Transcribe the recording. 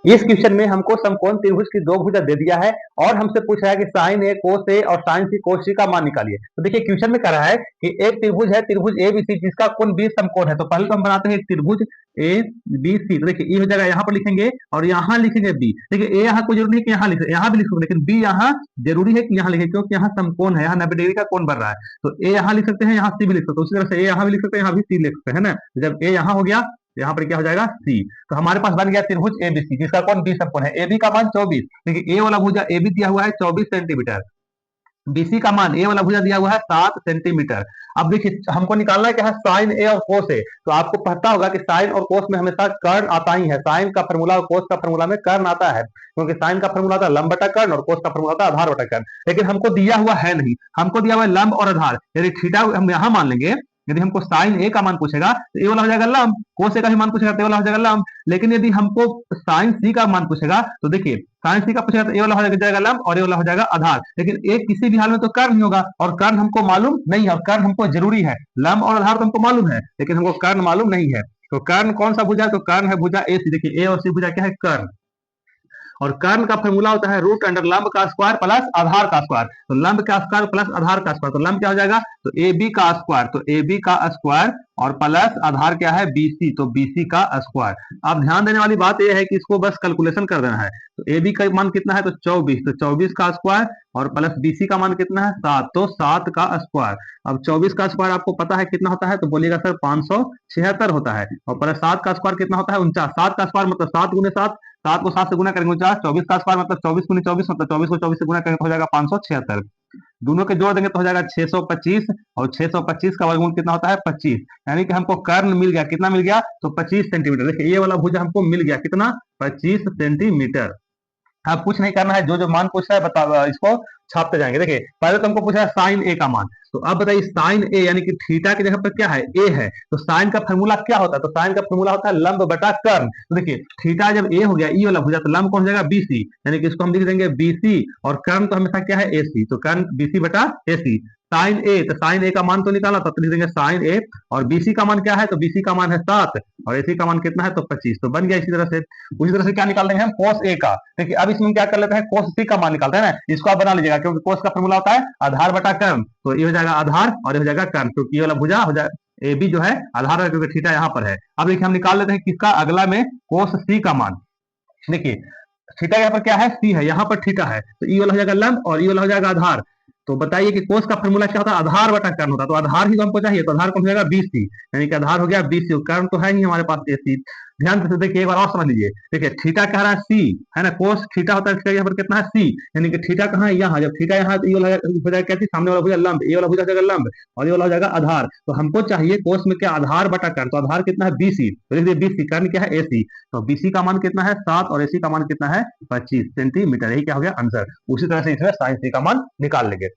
इस क्वेश्चन में हमको समकोण त्रिभुज की दो भुजा दे दिया है और हमसे पूछ रहा है कि साइन ए कोस ए और साइन सी कोस सी का मान निकालिए। तो देखिए क्वेश्चन में कह रहा है कि एक त्रिभुज है, त्रिभुज ए बी सी, जिसका कोण 20 समकोण है। तो पहले तो हम बनाते हैं एक त्रिभुज ए बी सी। तो देखिए ए हो जाएगा, यहाँ पर लिखेंगे और यहाँ लिखेंगे बी। देखिए ए यहाँ कोई जरूरी नहीं कि यहाँ लिखे, यहाँ भी लिख सकते, लेकिन बी यहाँ जरूरी है कि यहाँ लिखे, क्योंकि यहाँ समकोण है, यहाँ 90 डिग्री का कोण बन रहा है। तो ए यहाँ लिख सकते हैं, यहाँ सी भी लिख सकते हैं, उसी तरह से ए यहाँ भी लिख सकते हैं, यहाँ भी सी लिख सकते हैं, है ना। जब ए यहाँ हो गया, यहाँ पर क्या हो जाएगा सी। तो हमारे पास बन गया त्रिभुज एबीसी, जिसका कोण 20 समकोण है। ए बी का मान 24, देखिए ए वाला भुजा ए बी दिया हुआ है 24 सेंटीमीटर, बीसी का मान ए वाला भुजा दिया हुआ है 7 सेंटीमीटर। अब देखिए हमको निकालना है क्या है, साइन ए और कोस ए। तो आपको पता होगा कि साइन और कोस में हमेशा कर्ण आता ही है। साइन का फॉर्मूला और कोस का फॉर्मूला में कर्ण आता है, क्योंकि साइन का फॉर्मूला होता है लंब बटा कर्ण और कोस का फॉर्मूला होता है आधार बटा कर्ण। लेकिन हमको दिया हुआ है नहीं, हमको दिया हुआ है लंब और आधार। यदि थीटा हम यहाँ मान लेंगे, यदि हमको साइन ए का मान पूछेगा तो ए वाला हो जाएगा लंब, कोस ए का भी मान पूछेगा तो ए वाला हो जाएगा लंब। लेकिन यदि हमको साइन सी का मान पूछेगा तो देखिए साइन सी का पूछेगा तो ए वाला हो जाएगा लंब और ए वाला हो जाएगा आधार। लेकिन एक किसी भी हाल में तो कर्ण नहीं होगा, और कर्ण हमको मालूम नहीं है, और कर्ण हमको जरूरी है। लंब और आधार तो हमको मालूम है, लेकिन हमको कर्ण मालूम नहीं है। तो कर्ण कौन सा भुजा है, तो कर्ण है भुजा ए सी। देखिए ए और सी भुजा क्या है, कर्ण। और कर्ण का फॉर्मूला होता है रूट अंडर लंब का स्क्वायर प्लस आधार का स्क्वायर। तो लंब का स्क्वायर प्लस आधार का स्क्वायर, तो लंब क्या हो जाएगा, तो ए बी का स्क्वायर, तो ए बी का स्क्वायर और प्लस आधार क्या है बीसी, तो बीसी का स्क्वायर। अब ध्यान देने वाली बात यह है कि इसको बस कैलकुलेशन कर देना है। तो ए बी का मान कितना है, तो 24, तो 24 का स्क्वायर और प्लस बीसी का मान कितना है 7, तो 7 का स्क्वायर। अब 24 का स्क्वायर आपको पता है कितना होता है, तो बोलिएगा सर 576 होता है, और प्लस 7 का स्क्वायर कितना होता है 49। 7 का स्क्वायर मतलब 7 गुने 7, 7 को 7 से गुना करेंगे 49। 24 का स्क्वायर मतलब 24 गुने 24, मतलब 24 को 24 से गुना करेंगे तो हो जाएगा 576। दोनों के जोड़ देंगे तो हो जाएगा 625, और 625 का वर्गमूल कितना होता है 25। यानी कि हमको कर्ण मिल गया, कितना मिल गया, तो 25 सेंटीमीटर। देखिए ये वाला भुजा हमको मिल गया कितना, 25 सेंटीमीटर। हाँ, कुछ नहीं करना है, जो जो मान पूछ रहा है बता इसको छापते जाएंगे। देखिए पहले तो हमको पूछा है साइन ए का मान। तो अब बताइए साइन ए यानी कि थीटा की जगह पर क्या है, ए है, तो साइन का फॉर्मूला क्या होता है, तो साइन का फॉर्मूला होता है लंब बटा कर्ण। तो देखिए थीटा जब ए हो गया, ई वाला भुजा, तो लंब कौन हो जाएगा बीसी, यानी कि इसको हम लिख देंगे बीसी, और कर्ण तो हमेशा क्या है एसी, तो कर्ण बीसी बटा एसी। साइन ए, तो साइन ए का मान तो निकाला, तो लिख देंगे साइन ए, और बीसी का मान क्या है, तो बीसी का मान है 7, और एसी का मान कितना है, तो 25। तो बन गया। इसी तरह से उसी तरह से क्या निकाल देंगे हम, कोस ए का। देखिए अब इसमें क्या कर लेते हैं, कोस सी का मान निकालते हैं ना, इसको आप बना लीजिएगा, क्योंकि कोस का फॉर्मूला होता है आधार बटा कर्ण। तो ये हो जाएगा आधार और ये हो जाएगा कर्ण, क्योंकि ये वाला भुजा हो जाए ए बी जो है आधार है, क्योंकि थीटा यहाँ पर है। अब देखिए हम निकाल लेते हैं किसका, अगला में कोस सी का मान। देखिए थीटा यहाँ पर क्या है, सी है, यहाँ पर थीटा है, तो ई वाला हो जाएगा लंब और ई वाला हो जाएगा आधार। तो बताइए कि कोस का फॉर्मूला क्या होता है, आधार बटा कर्ण होता है। तो आधार ही तो हमको चाहिए, तो आधार कौन हो जाएगा बीसी, यानी कि आधार हो गया बीसी, कर्ण तो है ही हमारे पास एसी। ध्यान से देखिए एक बार और समझ लीजिए। देखिए थीटा कह रहा है सी, है ना, कोस थीटा होता है, यहाँ पर कितना है सी, यानी कि थीटा कहाँ है, यहाँ। जब थीटा यहाँ तो ये वाला हो जाएगा कैसे, सामने वाला भुजा लंब, ये वाला भुजा हो जाएगा लंब और ये वाला हो जाएगा आधार। तो हमको चाहिए कोस में क्या, आधार बटा कर्ण। तो आधार कितना है बीसी, तो देखिए बीसी, कर्ण क्या है एसी, तो बीसी का मान कितना है 7 और एसी का मान कितना है 25 सेंटीमीटर। यही क्या हो गया आंसर। उसी तरह से इसमें साइन सी का मान निकाल लेंगे।